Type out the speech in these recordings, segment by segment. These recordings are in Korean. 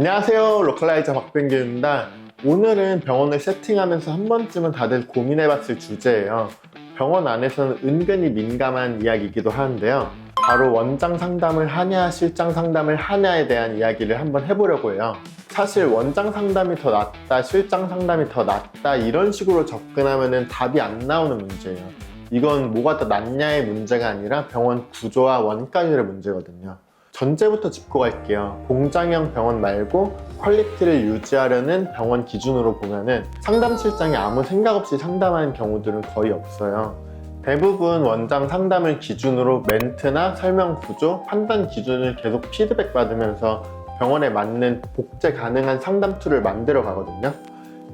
안녕하세요, 로컬라이저 박병규입니다. 오늘은 병원을 세팅하면서 한 번쯤은 다들 고민해봤을 주제예요. 병원 안에서는 은근히 민감한 이야기이기도 하는데요. 바로 원장 상담을 하냐 실장 상담을 하냐에 대한 이야기를 한번 해보려고 해요. 사실 원장 상담이 더 낫다, 실장 상담이 더 낫다 이런 식으로 접근하면 답이 안 나오는 문제예요. 이건 뭐가 더 낫냐의 문제가 아니라 병원 구조와 원가율의 문제거든요. 전제부터 짚고 갈게요. 공장형 병원 말고 퀄리티를 유지하려는 병원 기준으로 보면은 상담실장이 아무 생각 없이 상담하는 경우들은 거의 없어요. 대부분 원장 상담을 기준으로 멘트나 설명 구조, 판단 기준을 계속 피드백 받으면서 병원에 맞는 복제 가능한 상담 툴을 만들어 가거든요.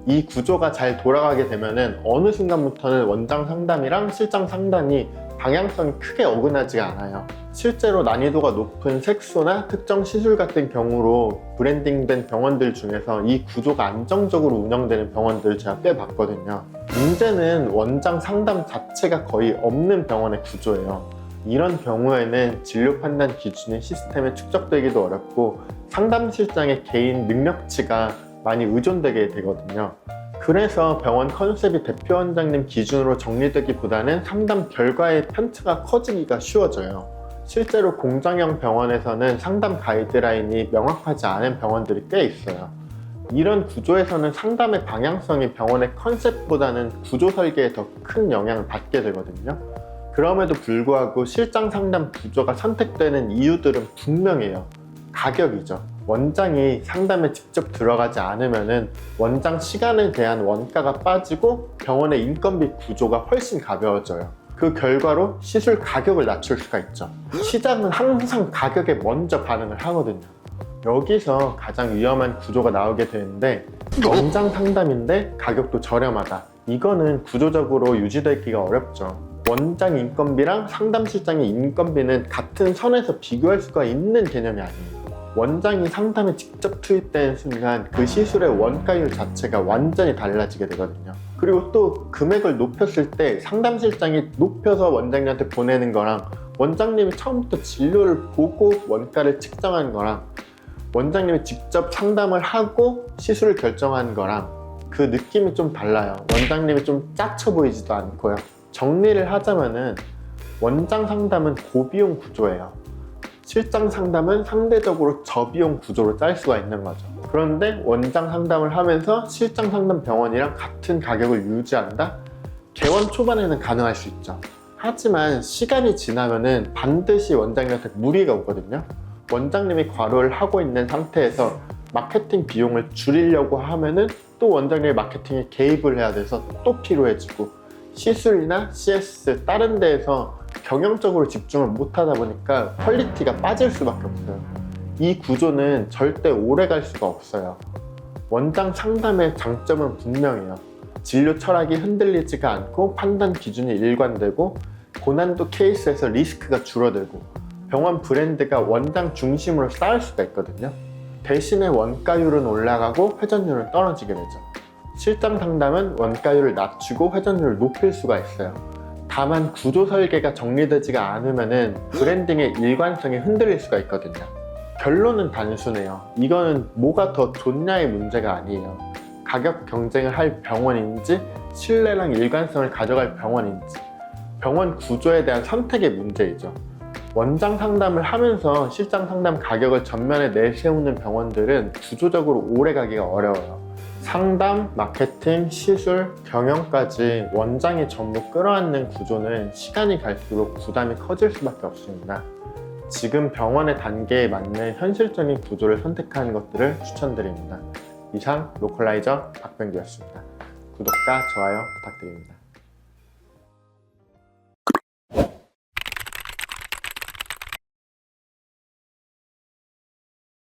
이 구조가 잘 돌아가게 되면은 어느 순간부터는 원장 상담이랑 실장 상담이 방향성이 크게 어긋나지가 않아요. 실제로 난이도가 높은 색소나 특정 시술 같은 경우로 브랜딩된 병원들 중에서 이 구조가 안정적으로 운영되는 병원들을 제가 꽤 봤거든요. 문제는 원장 상담 자체가 거의 없는 병원의 구조예요. 이런 경우에는 진료 판단 기준이 시스템에 축적되기도 어렵고 상담실장의 개인 능력치가 많이 의존되게 되거든요. 그래서 병원 컨셉이 대표 원장님 기준으로 정리되기보다는 상담 결과의 편차가 커지기가 쉬워져요. 실제로 공장형 병원에서는 상담 가이드라인이 명확하지 않은 병원들이 꽤 있어요. 이런 구조에서는 상담의 방향성이 병원의 컨셉보다는 구조 설계에 더 큰 영향을 받게 되거든요. 그럼에도 불구하고 실장 상담 구조가 선택되는 이유들은 분명해요. 가격이죠. 원장이 상담에 직접 들어가지 않으면은 원장 시간에 대한 원가가 빠지고 병원의 인건비 구조가 훨씬 가벼워져요. 그 결과로 시술 가격을 낮출 수가 있죠. 시장은 항상 가격에 먼저 반응을 하거든요. 여기서 가장 위험한 구조가 나오게 되는데 원장 상담인데 가격도 저렴하다. 이거는 구조적으로 유지되기가 어렵죠. 원장 인건비랑 상담실장의 인건비는 같은 선에서 비교할 수가 있는 개념이 아니에요. 원장이 상담에 직접 투입되는 순간 그 시술의 원가율 자체가 완전히 달라지게 되거든요. 그리고 또 금액을 높였을 때 상담실장이 높여서 원장님한테 보내는 거랑 원장님이 처음부터 진료를 보고 원가를 측정하는 거랑 원장님이 직접 상담을 하고 시술을 결정하는 거랑 그 느낌이 좀 달라요. 원장님이 좀 짜쳐 보이지도 않고요. 정리를 하자면은 원장 상담은 고비용 구조예요. 실장 상담은 상대적으로 저비용 구조로 짤 수가 있는 거죠. 그런데 원장 상담을 하면서 실장 상담 병원이랑 같은 가격을 유지한다? 개원 초반에는 가능할 수 있죠. 하지만 시간이 지나면은 반드시 원장님한테 무리가 오거든요. 원장님이 과로를 하고 있는 상태에서 마케팅 비용을 줄이려고 하면은 또 원장님의 마케팅에 개입을 해야 돼서 또 필요해지고 시술이나 CS 다른 데에서 경영적으로 집중을 못하다 보니까 퀄리티가 빠질 수밖에 없어요. 이 구조는 절대 오래 갈 수가 없어요. 원장 상담의 장점은 분명해요. 진료 철학이 흔들리지가 않고 판단 기준이 일관되고 고난도 케이스에서 리스크가 줄어들고 병원 브랜드가 원장 중심으로 쌓을 수가 있거든요. 대신에 원가율은 올라가고 회전율은 떨어지게 되죠. 실장 상담은 원가율을 낮추고 회전율을 높일 수가 있어요. 다만 구조 설계가 정리되지가 않으면은 브랜딩의 일관성이 흔들릴 수가 있거든요. 결론은 단순해요. 이거는 뭐가 더 좋냐의 문제가 아니에요. 가격 경쟁을 할 병원인지 신뢰랑 일관성을 가져갈 병원인지 병원 구조에 대한 선택의 문제이죠. 원장 상담을 하면서 실장 상담 가격을 전면에 내세우는 병원들은 구조적으로 오래 가기가 어려워요. 상담, 마케팅, 시술, 경영까지 원장이 전부 끌어안는 구조는 시간이 갈수록 부담이 커질 수밖에 없습니다. 지금 병원의 단계에 맞는 현실적인 구조를 선택하는 것들을 추천드립니다. 이상 로컬라이저 박병규였습니다. 구독과 좋아요 부탁드립니다.